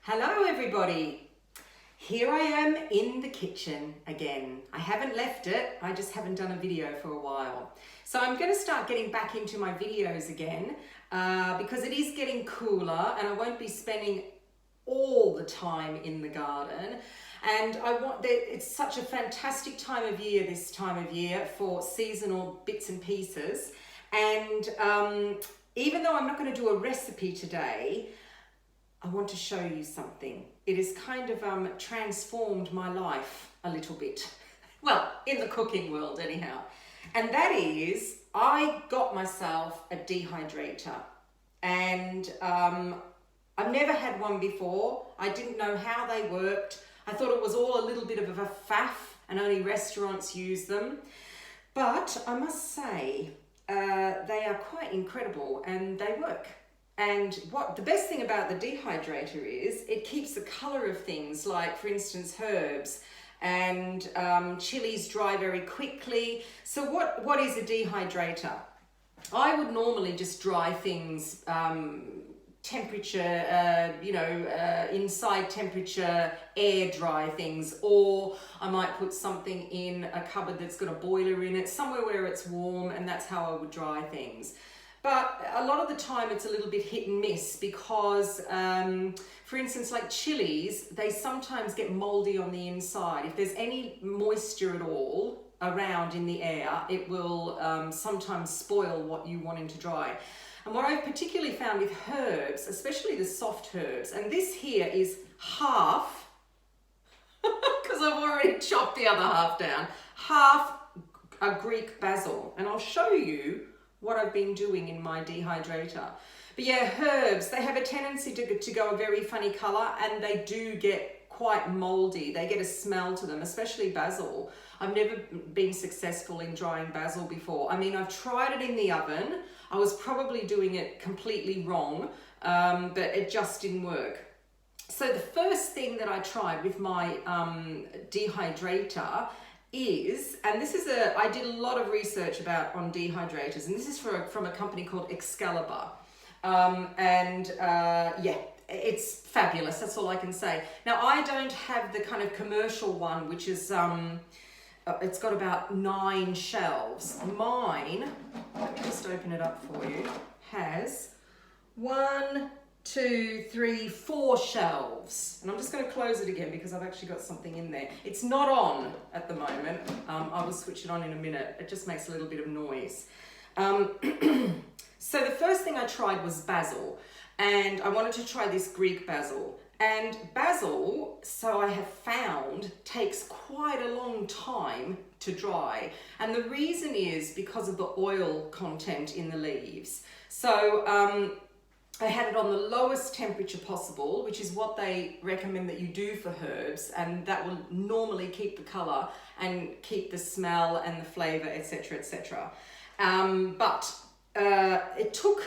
Hello everybody, here I am in the kitchen again. I haven't left it, I just haven't done a video for a while. So I'm going to start getting back into my videos again because it is getting cooler and I won't be spending all the time in the garden. And it's such a fantastic time of year this time of year for seasonal bits and pieces. And even though I'm not going to do a recipe today, I want to show you something. It has kind of transformed my life a little bit. Well, in the cooking world anyhow. And that is, I got myself a dehydrator. And I've never had one before. I didn't know how they worked. I thought it was all a little bit of a faff and only restaurants use them. But I must say, they are quite incredible and they work. And what the best thing about the dehydrator is, it keeps the color of things, like for instance herbs and chilies dry very quickly. So what is a dehydrator? I would normally just dry things temperature, inside temperature, air dry things, or I might put something in a cupboard that's got a boiler in it, somewhere where it's warm, and that's how I would dry things. But a lot of the time it's a little bit hit and miss because, for instance, like chilies, they sometimes get moldy on the inside. If there's any moisture at all around in the air, it will sometimes spoil what you want to dry. And what I've particularly found with herbs, especially the soft herbs, and this here is half, because I've already chopped the other half down, half a Greek basil. And I'll show you what I've been doing in my dehydrator. But yeah, herbs, they have a tendency to go a very funny color, and they do get quite moldy. They get a smell to them, especially basil. I've never been successful in drying basil before. I mean, I've tried it in the oven. I was probably doing it completely wrong, but it just didn't work. So the first thing that I tried with my dehydrator is, and this is I did a lot of research on dehydrators, and this is from a company called Excalibur. Yeah, it's fabulous, that's all I can say. Now, I don't have the kind of commercial one, which is, it's got about 9 shelves. Mine, let me just open it up for you, has 1, 2, 3, 4 shelves. And I'm just going to close it again because I've actually got something in there. It's not on at the moment. I will switch it on in a minute. It just makes a little bit of noise. So the first thing I tried was basil, and I wanted to try this Greek basil. And basil, so I have found, takes quite a long time to dry. And the reason is because of the oil content in the leaves. So I had it on the lowest temperature possible, which is what they recommend that you do for herbs, and that will normally keep the color and keep the smell and the flavor, etc., etc. But it took,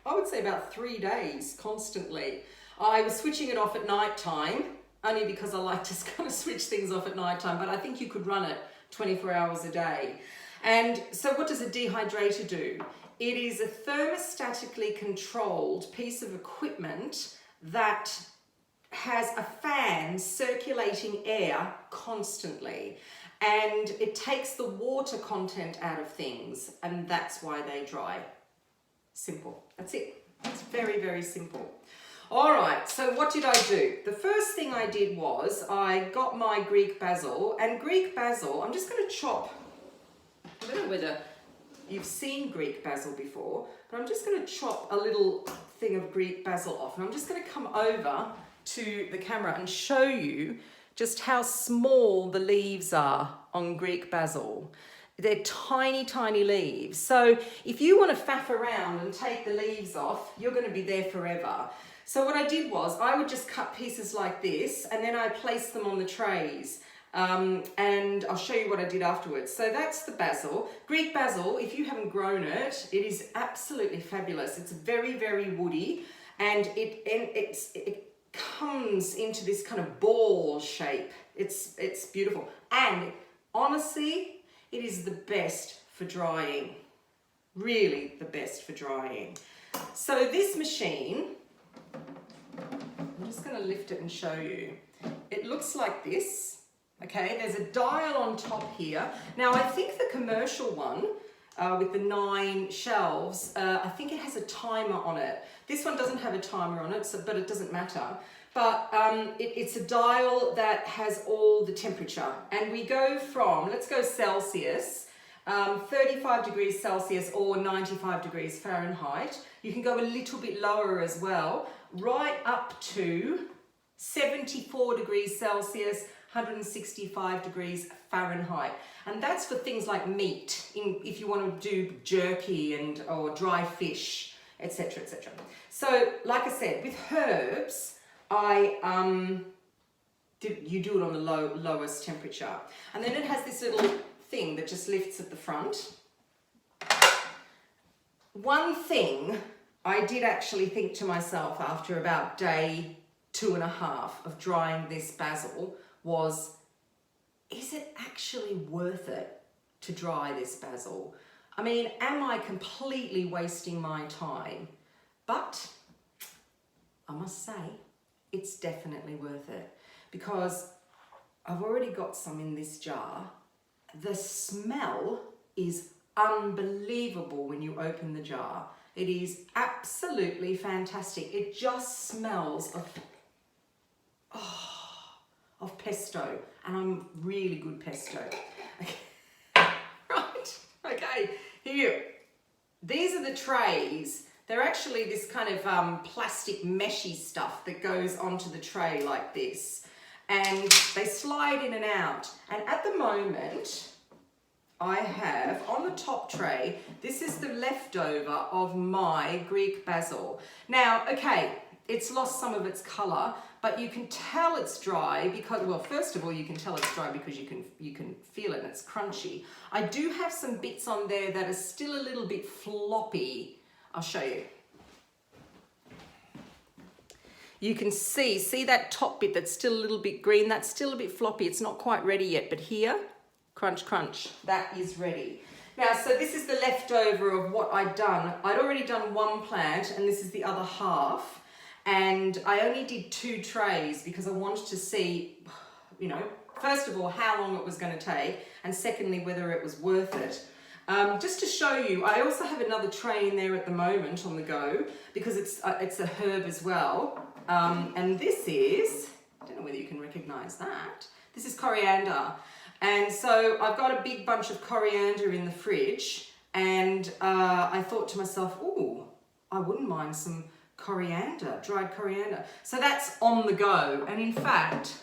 I would say, about 3 days constantly. I was switching it off at night time, only because I like to kind of switch things off at night time, but I think you could run it 24 hours a day. And so what does a dehydrator do? It is a thermostatically controlled piece of equipment that has a fan circulating air constantly, and it takes the water content out of things, and that's why they dry. Simple. That's it. It's very, very simple. All right, so what did I do? The first thing I did was I got my Greek basil, and Greek basil, I'm just going to chop, I don't know whether you've seen Greek basil before, but I'm just going to chop a little thing of Greek basil off, and I'm just going to come over to the camera and show you just how small the leaves are on Greek basil. They're tiny, tiny leaves. So if you want to faff around and take the leaves off, you're going to be there forever. So what I did was I would just cut pieces like this, and then I placed them on the trays. And I'll show you what I did afterwards. So that's the basil. Greek basil, if you haven't grown it, it is absolutely fabulous. It's very, very woody, and it comes into this kind of ball shape. It's beautiful. And honestly, it is the best for drying. Really the best for drying. So this machine, just going to lift it and show you. It looks like this. Okay, there's a dial on top here. Now, I think the commercial one with the 9 shelves, I think it has a timer on it. This one doesn't have a timer on it, so, but it doesn't matter. But it's a dial that has all the temperature. And we go from, let's go Celsius, 35 degrees Celsius or 95 degrees Fahrenheit. You can go a little bit lower as well, right up to 74 degrees Celsius, 165 degrees Fahrenheit. And that's for things like meat, if you want to do jerky and or dry fish, etc., etc. So, like I said, with herbs, you do it on the lowest temperature. And then it has this little thing that just lifts at the front. One thing I did actually think to myself after about day 2.5 of drying this basil was, is it actually worth it to dry this basil? I mean, am I completely wasting my time? But I must say, it's definitely worth it because I've already got some in this jar. The smell is unbelievable when you open the jar. It is absolutely fantastic. It just smells of pesto, and I'm really good pesto. Okay. Right, okay, here. These are the trays. They're actually this kind of plastic meshy stuff that goes onto the tray like this. And they slide in and out. And at the moment, I have on the top tray, this is the leftover of my Greek basil. Now, okay, it's lost some of its colour, but you can tell it's dry because, well, first of all, you can tell it's dry because you can feel it and it's crunchy. I do have some bits on there that are still a little bit floppy. I'll show you. You can see that top bit that's still a little bit green, that's still a bit floppy. It's not quite ready yet, but here, crunch, crunch, that is ready. Now, so this is the leftover of what I'd done. I'd already done one plant and this is the other half. And I only did 2 trays because I wanted to see, you know, first of all, how long it was going to take, and secondly, whether it was worth it. Just to show you, I also have another tray in there at the moment on the go because it's a herb as well. And this is, I don't know whether you can recognize that. This is coriander. And so I've got a big bunch of coriander in the fridge, and I thought to myself, ooh, I wouldn't mind some coriander, dried coriander. So that's on the go. And in fact,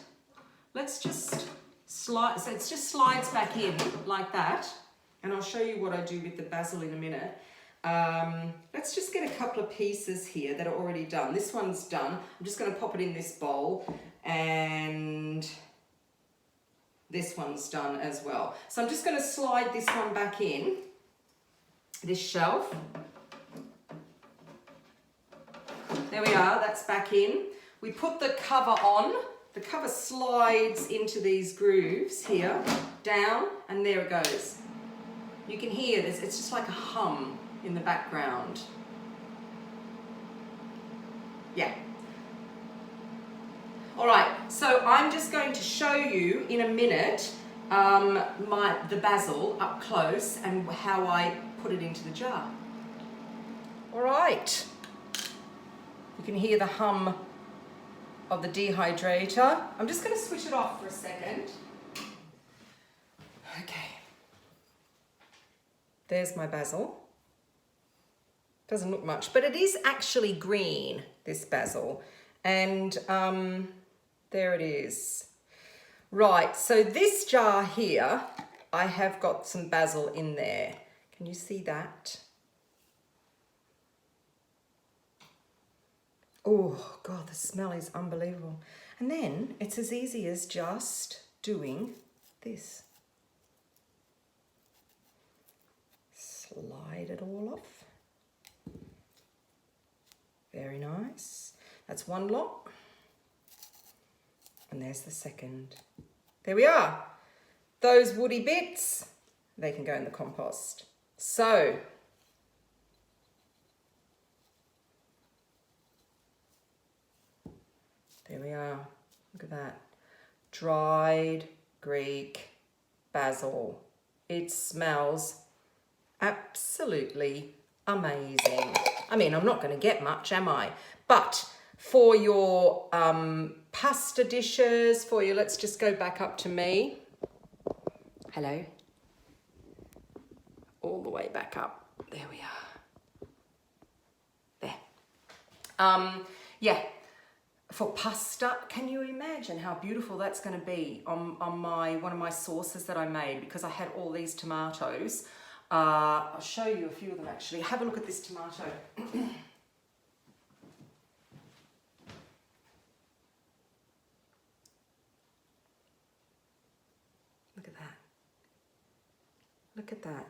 let's just slide, so it just slides back in like that. And I'll show you what I do with the basil in a minute. Let's just get a couple of pieces here that are already done. This one's done. I'm just going to pop it in this bowl, and this one's done as well. So I'm just going to slide this one back in, this shelf. There we are, that's back in. We put the cover on. The cover slides into these grooves here, down, and there it goes. You can hear this, it's just like a hum in the background. Yeah. All right, so I'm just going to show you in a minute the basil up close and how I put it into the jar. All right. You can hear the hum of the dehydrator. I'm just going to switch it off for a second. Okay. There's my basil. Doesn't look much, but it is actually green, this basil. And there it is. Right, so this jar here, I have got some basil in there. Can you see that? Oh, God, the smell is unbelievable. And then it's as easy as just doing this. Slide it all off. Very nice. That's one lot. And there's the second. There we are. Those woody bits, they can go in the compost. So, There we are. Look at that. Dried Greek basil. It smells absolutely amazing. I mean, I'm not going to get much, am I? But for your pasta dishes, for your, let's just go back up to me. Hello. All the way back up. There we are. There. Yeah. For pasta, can you imagine how beautiful that's going to be on one of my sauces that I made, because I had all these tomatoes. I'll show you a few of them actually. Have a look at this tomato. Look at that. Look at that.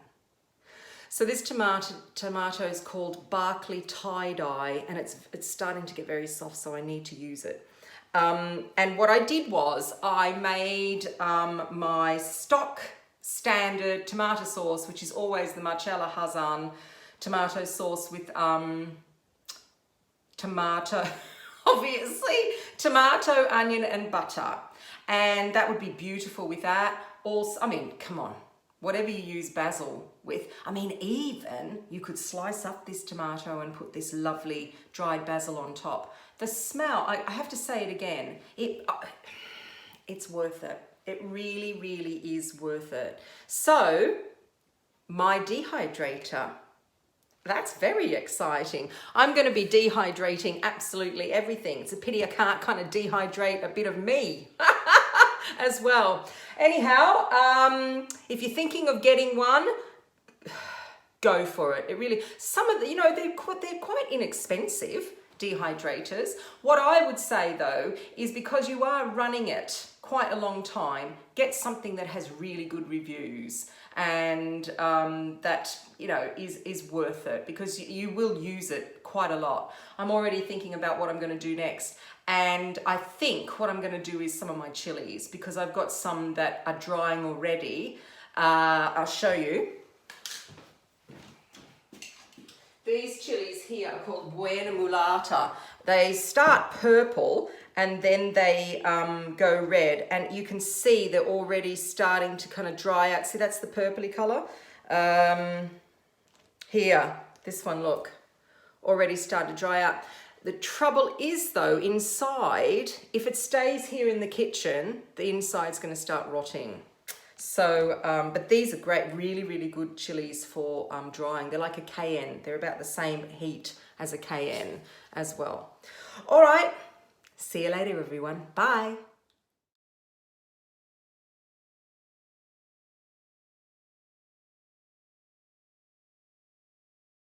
So this tomato is called Barclay tie-dye, and it's starting to get very soft, so I need to use it. And what I did was I made my stock standard tomato sauce, which is always the Marcella Hazan tomato sauce with tomato, obviously, tomato, onion and butter. And that would be beautiful with that. Also, I mean, come on. Whatever you use basil with. I mean, even you could slice up this tomato and put this lovely dried basil on top. The smell, I have to say it again, it's worth it. It really, really is worth it. So, my dehydrator. That's very exciting. I'm going to be dehydrating absolutely everything. It's a pity I can't kind of dehydrate a bit of me as well. Anyhow, if you're thinking of getting one, go for it. It really, some of the, you know, they're quite inexpensive, dehydrators. What I would say though, is because you are running it quite a long time, get something that has really good reviews and that, you know, is worth it, because you will use it quite a lot. I'm already thinking about what I'm going to do next. And I think what I'm going to do is some of my chilies, because I've got some that are drying already. I'll show you. These chilies here are called Buena Mulata. They start purple and then they go red, and you can see they're already starting to kind of dry out. See, that's the purpley color. Here, this one, look, already started to dry out. The trouble is though, inside, if it stays here in the kitchen, the inside's going to start rotting. So, but these are great, really, really good chilies for drying. They're like a cayenne. They're about the same heat as a cayenne as well. All right. See you later, everyone. Bye.